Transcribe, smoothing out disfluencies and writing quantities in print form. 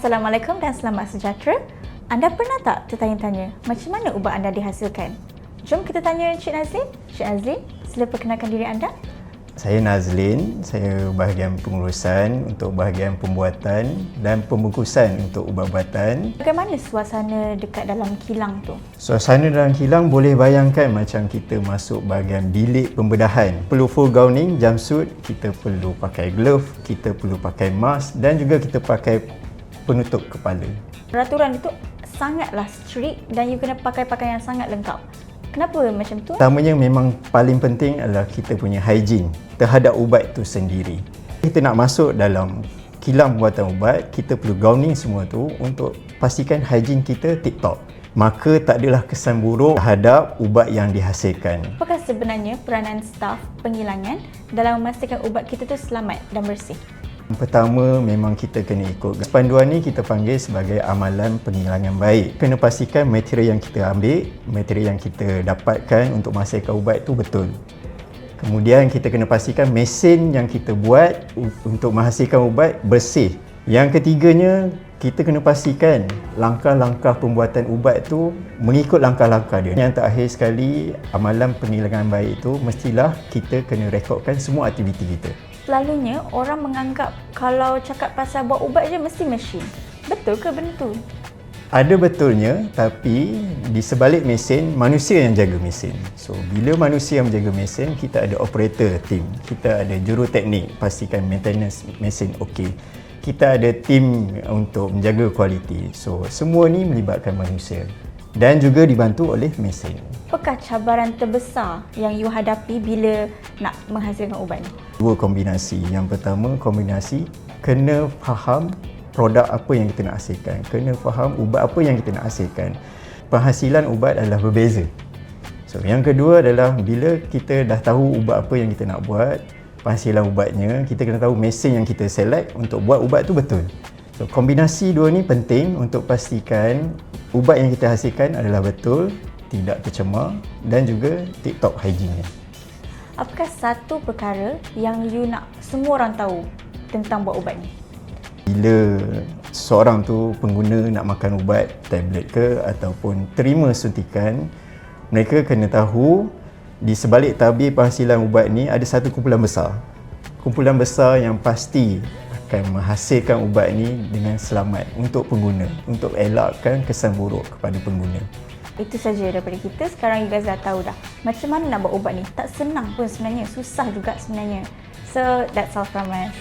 Assalamualaikum dan selamat sejahtera. Anda pernah tak tertanya-tanya macam mana ubat anda dihasilkan? Jom kita tanya Encik Nazlin. Encik Nazlin, sila perkenalkan diri anda. Saya Nazlin, saya bahagian pengurusan untuk bahagian pembuatan dan pembungkusan untuk ubat-ubatan. Bagaimana suasana dekat dalam kilang tu? Suasana dalam kilang boleh bayangkan macam kita masuk bahagian bilik pembedahan. Perlu full gowning, jumpsuit, kita perlu pakai glove, kita perlu pakai mask dan juga kita pakai penutup kepala. Peraturan itu sangatlah strict dan you kena pakai pakaian yang sangat lengkap. Kenapa macam tu? Pertamanya memang paling penting adalah kita punya hygiene terhadap ubat itu sendiri. Kita nak masuk dalam kilang pembuatan ubat, kita perlu gowning semua tu untuk pastikan hygiene kita tip-top. Maka tak adalah kesan buruk terhadap ubat yang dihasilkan. Apakah sebenarnya peranan staf penghilangan dalam memastikan ubat kita tu selamat dan bersih? Pertama, memang kita kena ikut panduan ni, kita panggil sebagai amalan penghilangan baik. Kena pastikan material yang kita ambil, material yang kita dapatkan untuk menghasilkan ubat itu betul. Kemudian kita kena pastikan mesin yang kita buat untuk menghasilkan ubat bersih. Yang ketiganya, kita kena pastikan langkah-langkah pembuatan ubat tu mengikut langkah-langkah dia. Yang terakhir sekali, amalan penghilangan baik itu mestilah kita kena rekodkan semua aktiviti kita. Selalunya orang menganggap kalau cakap pasal buat ubat je mesti mesin. Betul ke benda tu? Ada betulnya, tapi di sebalik mesin, manusia yang jaga mesin. So, bila manusia yang menjaga mesin, kita ada operator team. Kita ada juruteknik, pastikan maintenance mesin okey. Kita ada tim untuk menjaga kualiti. So, semua ni melibatkan manusia dan juga dibantu oleh mesin. Apakah cabaran terbesar yang you hadapi bila nak menghasilkan ubat ni? Dua kombinasi. Yang pertama, kombinasi kena faham produk apa yang kita nak hasilkan. Kena faham ubat apa yang kita nak hasilkan. Penghasilan ubat adalah berbeza. So, yang kedua adalah bila kita dah tahu ubat apa yang kita nak buat, penghasilan ubatnya, kita kena tahu mesin yang kita select untuk buat ubat tu betul. So, kombinasi dua ni penting untuk pastikan ubat yang kita hasilkan adalah betul, tidak tercemar dan juga tip-top hygiene. Apakah satu perkara yang you nak semua orang tahu tentang buat ubat ni? Bila seorang tu pengguna nak makan ubat, tablet ke ataupun terima suntikan, mereka kena tahu di sebalik tabir penghasilan ubat ni ada satu kumpulan besar. Kumpulan besar yang pasti akan menghasilkan ubat ni dengan selamat untuk pengguna, untuk elakkan kesan buruk kepada pengguna. Itu saja daripada kita. Sekarang you guys dah tahu dah macam mana nak buat ubat ni. Tak senang pun sebenarnya, susah juga sebenarnya. So that's all from us.